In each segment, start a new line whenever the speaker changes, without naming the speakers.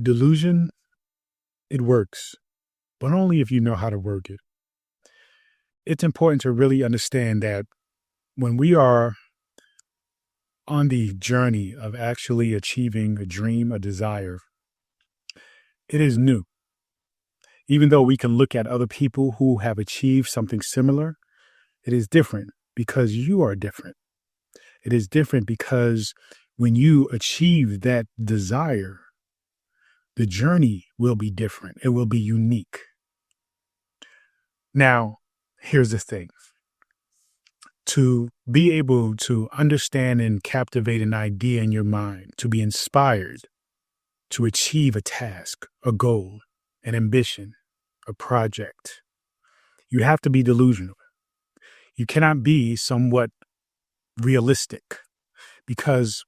Delusion, it works, but only if you know how to work it. It's important to really understand that when we are on the journey of actually achieving a dream, a desire, it is new. Even though we can look at other people who have achieved something similar, it is different because you are different. It is different because when you achieve that desire, the journey will be different. It will be unique. Now, here's the thing. To be able to understand and captivate an idea in your mind, to be inspired, to achieve a task, a goal, an ambition, a project, you have to be delusional. You cannot be somewhat realistic, because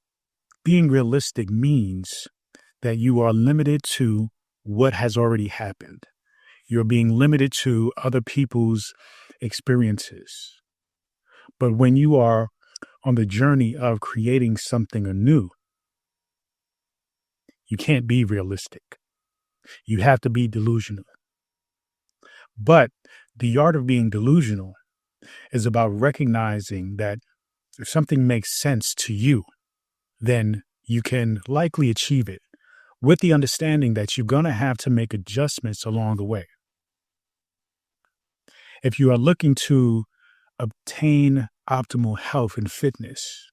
being realistic means that you are limited to what has already happened. You're being limited to other people's experiences. But when you are on the journey of creating something anew, you can't be realistic. You have to be delusional. But the art of being delusional is about recognizing that if something makes sense to you, then you can likely achieve it, with the understanding that you're going to have to make adjustments along the way. If you are looking to obtain optimal health and fitness,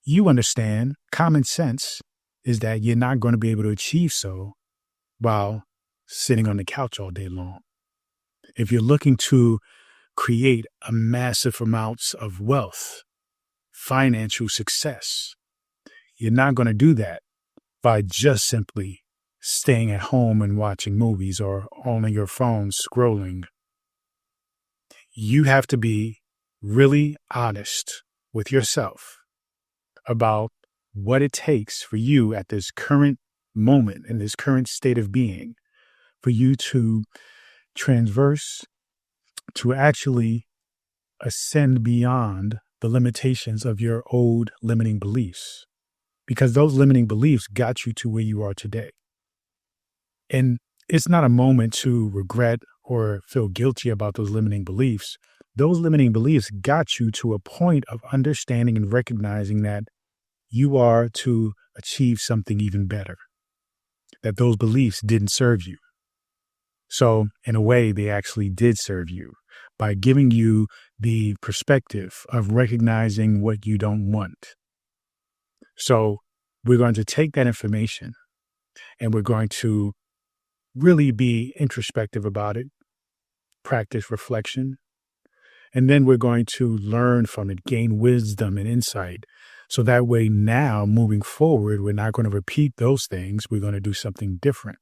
you understand common sense is that you're not going to be able to achieve so while sitting on the couch all day long. If you're looking to create a massive amounts of wealth, financial success, you're not going to do that by just simply staying at home and watching movies or on your phone scrolling. You have to be really honest with yourself about what it takes for you at this current moment, in this current state of being, for you to transverse, to actually ascend beyond the limitations of your old limiting beliefs, because those limiting beliefs got you to where you are today. And it's not a moment to regret or feel guilty about those limiting beliefs. Those limiting beliefs got you to a point of understanding and recognizing that you are to achieve something even better, that those beliefs didn't serve you. So in a way, they actually did serve you by giving you the perspective of recognizing what you don't want. So we're going to take that information and we're going to really be introspective about it, practice reflection, and then we're going to learn from it, gain wisdom and insight. So that way now, moving forward, we're not going to repeat those things. We're going to do something different.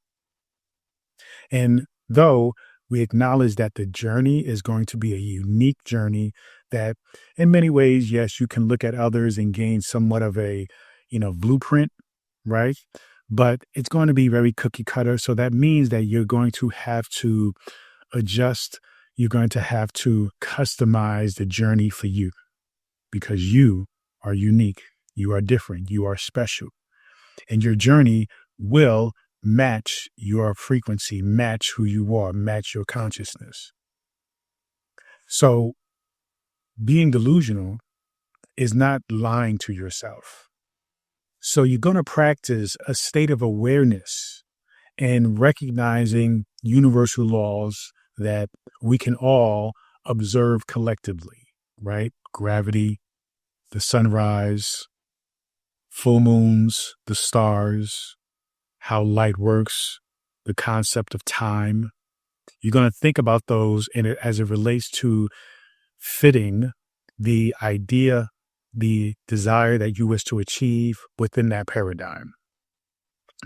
And though we acknowledge that the journey is going to be a unique journey, that in many ways, yes, you can look at others and gain somewhat of a, blueprint, right? But it's going to be very cookie cutter. So that means that you're going to have to adjust. You're going to have to customize the journey for you, because you are unique. You are different. You are special. And your journey will match your frequency, match who you are, match your consciousness. So being delusional is not lying to yourself. So you're going to practice a state of awareness and recognizing universal laws that we can all observe collectively, right? Gravity, the sunrise, full moons, the stars, how light works, the concept of time. You're going to think about those as it relates to fitting the idea, the desire that you wish to achieve within that paradigm.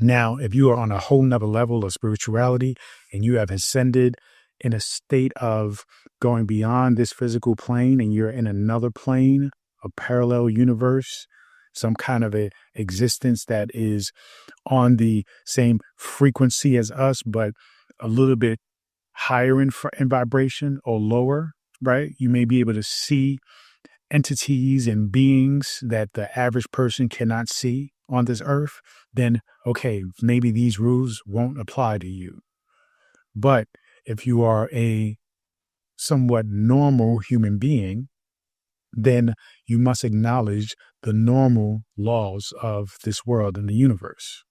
Now, if you are on a whole nother level of spirituality and you have ascended in a state of going beyond this physical plane and you're in another plane, a parallel universe, some kind of a existence that is on the same frequency as us, but a little bit higher in vibration or lower, right? You may be able to see entities and beings that the average person cannot see on this earth, then okay, maybe these rules won't apply to you. But if you are a somewhat normal human being, then you must acknowledge the normal laws of this world and the universe.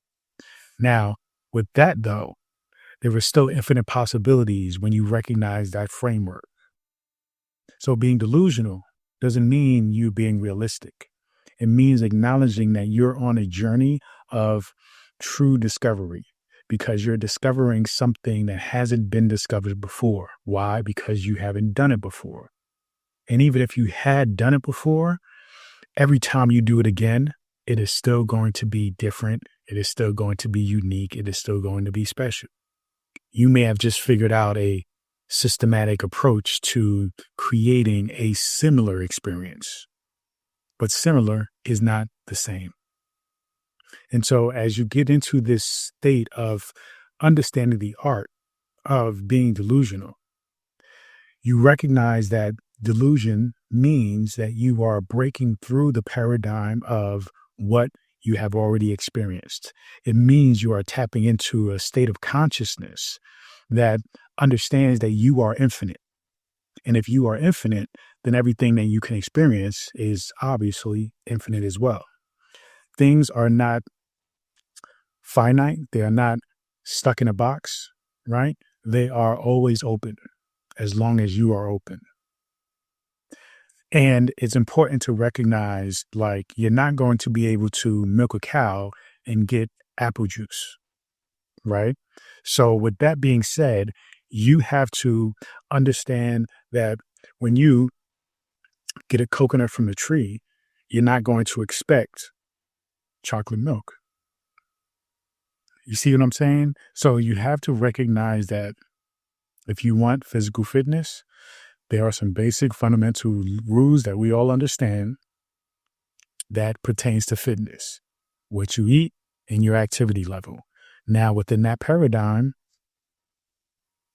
Now, with that though, there are still infinite possibilities when you recognize that framework. So being delusional doesn't mean you being realistic. It means acknowledging that you're on a journey of true discovery because you're discovering something that hasn't been discovered before. Why? Because you haven't done it before. And even if you had done it before, every time you do it again, it is still going to be different. It is still going to be unique. It is still going to be special. You may have just figured out a systematic approach to creating a similar experience, but similar is not the same. And so as you get into this state of understanding the art of being delusional, you recognize that delusion means that you are breaking through the paradigm of what you have already experienced. It means you are tapping into a state of consciousness that understands that you are infinite. And if you are infinite, then everything that you can experience is obviously infinite as well. Things are not finite. They are not stuck in a box, right? They are always open as long as you are open. And it's important to recognize, like, you're not going to be able to milk a cow and get apple juice, right? So with that being said, you have to understand that when you get a coconut from the tree, you're not going to expect chocolate milk. You see what I'm saying? So you have to recognize that if you want physical fitness, there are some basic fundamental rules that we all understand that pertains to fitness, what you eat and your activity level. Now, within that paradigm,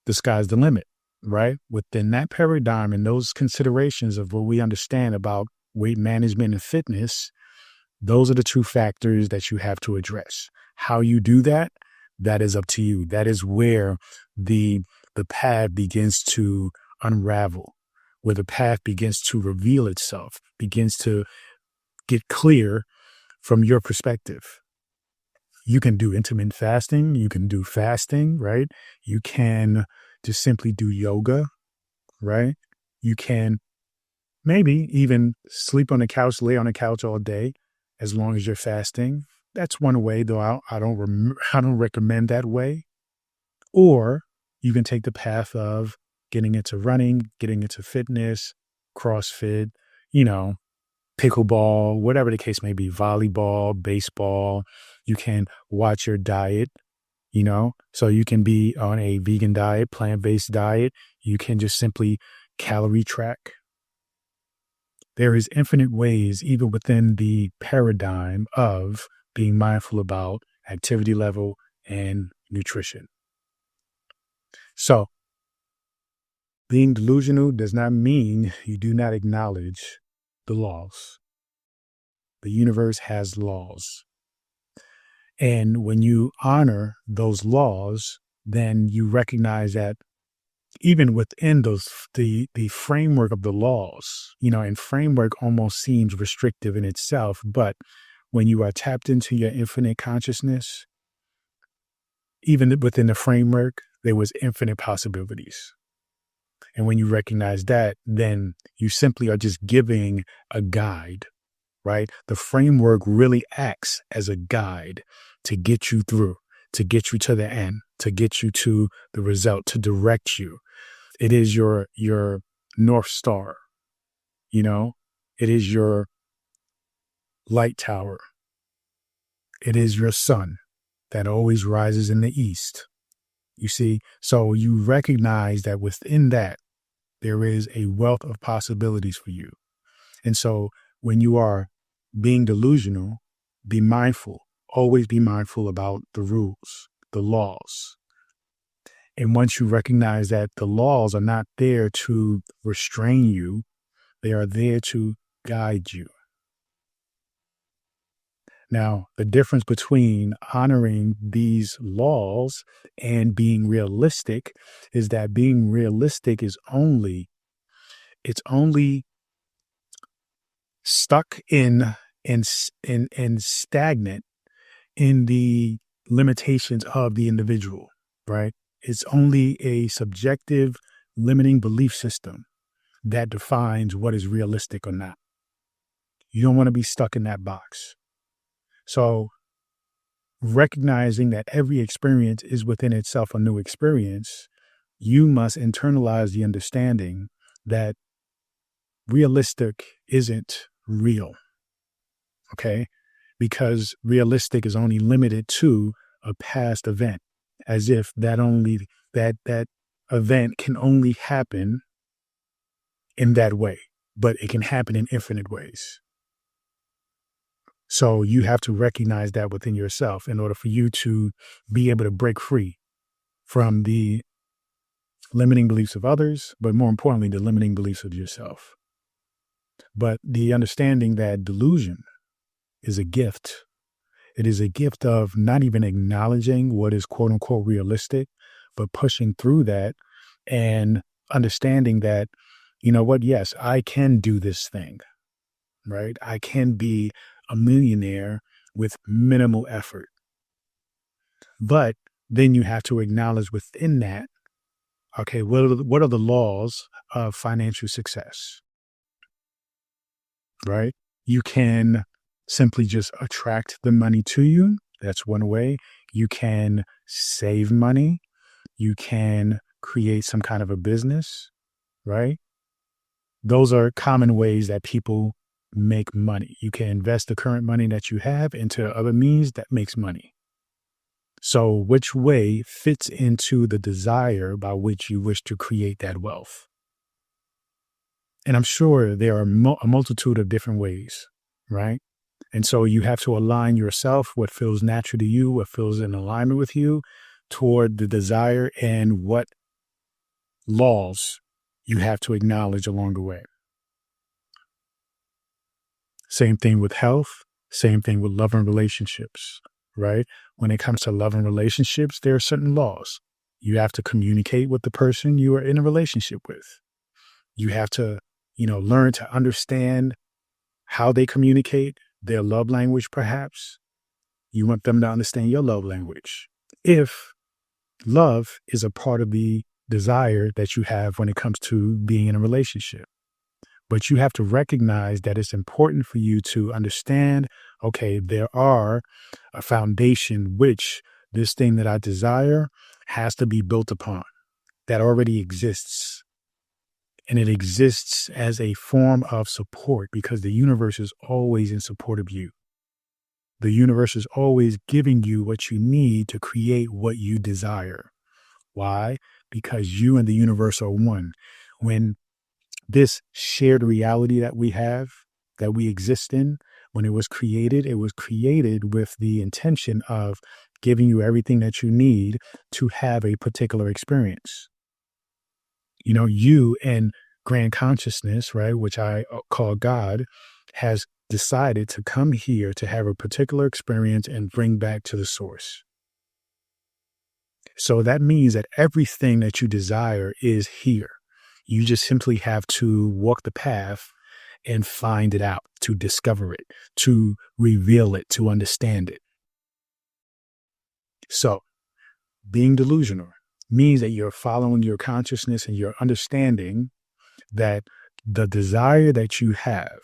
the sky's the limit, right? Within that paradigm and those considerations of what we understand about weight management and fitness, those are the two factors that you have to address. How you do that, that is up to you. That is where the path begins to unravel, where the path begins to reveal itself, begins to get clear from your perspective. You can do intermittent fasting. You can do fasting, right? You can just simply do yoga, right? You can maybe even sleep on the couch, lay on the couch all day, as long as you're fasting. That's one way, though I don't recommend that way. Or you can take the path of getting into running, getting into fitness, CrossFit, pickleball, whatever the case may be, volleyball, baseball. You can watch your diet, so you can be on a vegan diet, plant-based diet. You can just simply calorie track. There is infinite ways, even within the paradigm of being mindful about activity level and nutrition. So being delusional does not mean you do not acknowledge the laws. The universe has laws. And when you honor those laws, then you recognize that even within the framework of the laws, and framework almost seems restrictive in itself, but when you are tapped into your infinite consciousness, even within the framework, there was infinite possibilities. And when you recognize that, then you simply are just giving a guide, right? The framework really acts as a guide to get you through, to get you to the end, to get you to the result, to direct you. It is your North Star, it is your light tower. It is your sun that always rises in the east. You see, so you recognize that within that, there is a wealth of possibilities for you. And so when you are being delusional, be mindful, always be mindful about the rules, the laws. And once you recognize that the laws are not there to restrain you, they are there to guide you. Now, the difference between honoring these laws and being realistic is that being realistic is only stuck in stagnant in the limitations of the individual, right? It's only a subjective limiting belief system that defines what is realistic or not. You don't want to be stuck in that box. So recognizing that every experience is within itself a new experience, you must internalize the understanding that realistic isn't real. Okay. Because realistic is only limited to a past event, as if that event can only happen in that way, but it can happen in infinite ways. So you have to recognize that within yourself in order for you to be able to break free from the limiting beliefs of others, but more importantly, the limiting beliefs of yourself. But the understanding that delusion is a gift. It is a gift of not even acknowledging what is quote unquote realistic, but pushing through that and understanding that, you know what? Yes, I can do this thing, right? I can be a millionaire with minimal effort. But then you have to acknowledge within that, okay, what are the laws of financial success, right? You can simply just attract the money to you. That's one way. You can save money. You can create some kind of a business, right? Those are common ways that people make money. You can invest the current money that you have into other means that makes money. So which way fits into the desire by which you wish to create that wealth? And I'm sure there are a multitude of different ways, right? And so you have to align yourself, what feels natural to you, what feels in alignment with you, toward the desire and what laws you have to acknowledge along the way. Same thing with health, same thing with love and relationships, right? When it comes to love and relationships, there are certain laws. You have to communicate with the person you are in a relationship with. You have to, learn to understand how they communicate, their love language, perhaps. You want them to understand your love language. If love is a part of the desire that you have when it comes to being in a relationship. But you have to recognize that it's important for you to understand, okay, there are a foundation which this thing that I desire has to be built upon that already exists. And it exists as a form of support because the universe is always in support of you. The universe is always giving you what you need to create what you desire. Why? Because you and the universe are one. When this shared reality that we have, that we exist in, when it was created with the intention of giving you everything that you need to have a particular experience. You and grand consciousness, right, which I call God, has decided to come here to have a particular experience and bring back to the source. So that means that everything that you desire is here. You just simply have to walk the path and find it out, to discover it, to reveal it, to understand it. So being delusional means that you're following your consciousness and you're understanding that the desire that you have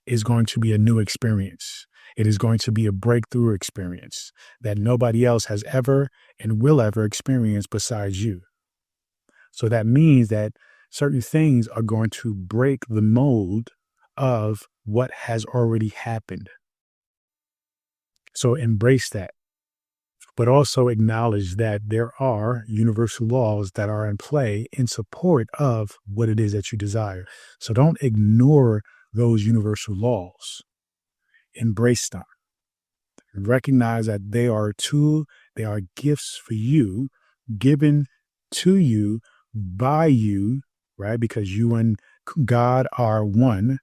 is going to be a new experience. It is going to be a breakthrough experience that nobody else has ever and will ever experience besides you. So that means that certain things are going to break the mold of what has already happened. So embrace that, but also acknowledge that there are universal laws that are in play in support of what it is that you desire. So don't ignore those universal laws. Embrace them. Recognize that they are gifts for you, given to you by you, right? Because you and God are one.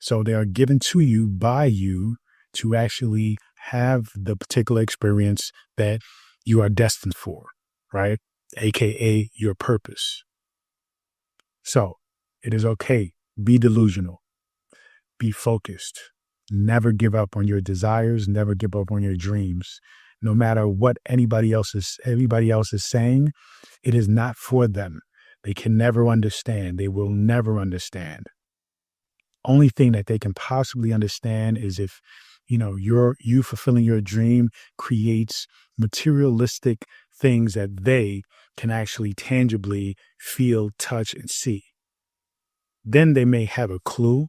So they are given to you by you to actually have the particular experience that you are destined for, right? AKA your purpose. So it is okay. Be delusional. Be focused. Never give up on your desires. Never give up on your dreams. No matter what everybody else is saying, it is not for them. They can never understand. They will never understand. Only thing that they can possibly understand is if, you fulfilling your dream creates materialistic things that they can actually tangibly feel, touch, and see. Then they may have a clue,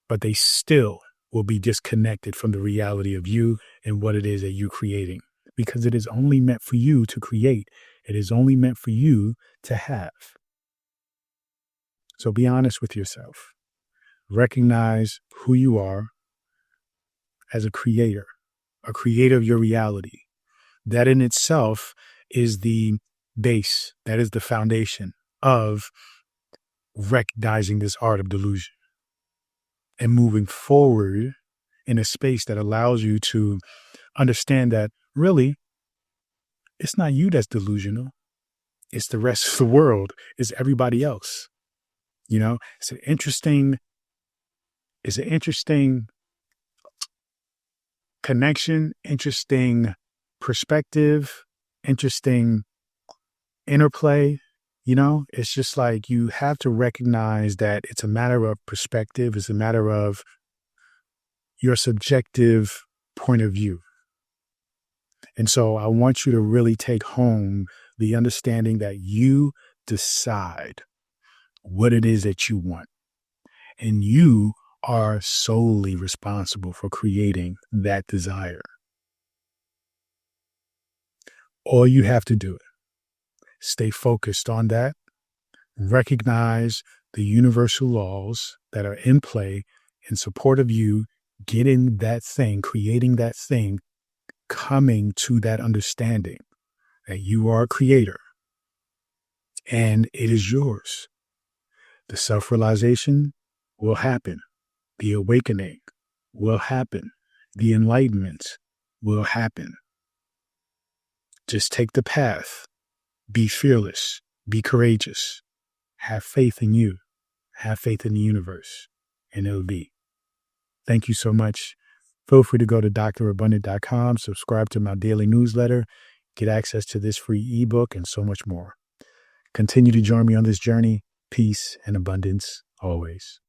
but they still will be disconnected from the reality of you and what it is that you're creating, because it is only meant for you to create. It is only meant for you to have. So be honest with yourself. Recognize who you are as a creator of your reality. That in itself is the base, that is the foundation of recognizing this art of delusion and moving forward in a space that allows you to understand that really it's not you that's delusional. It's the rest of the world. It's everybody else. It's an interesting connection, interesting perspective, interesting interplay. It's just like you have to recognize that it's a matter of perspective. It's a matter of your subjective point of view. And so I want you to really take home the understanding that you decide what it is that you want. And you are solely responsible for creating that desire. All you have to do, stay focused on that, recognize the universal laws that are in play in support of you getting that thing, creating that thing, coming to that understanding that you are a creator and it is yours. The self-realization will happen. The awakening will happen. The enlightenment will happen. Just take the path. Be fearless. Be courageous. Have faith in you. Have faith in the universe. And it'll be. Thank you so much. Feel free to go to drabundant.com, subscribe to my daily newsletter, get access to this free ebook, and so much more. Continue to join me on this journey. Peace and abundance always.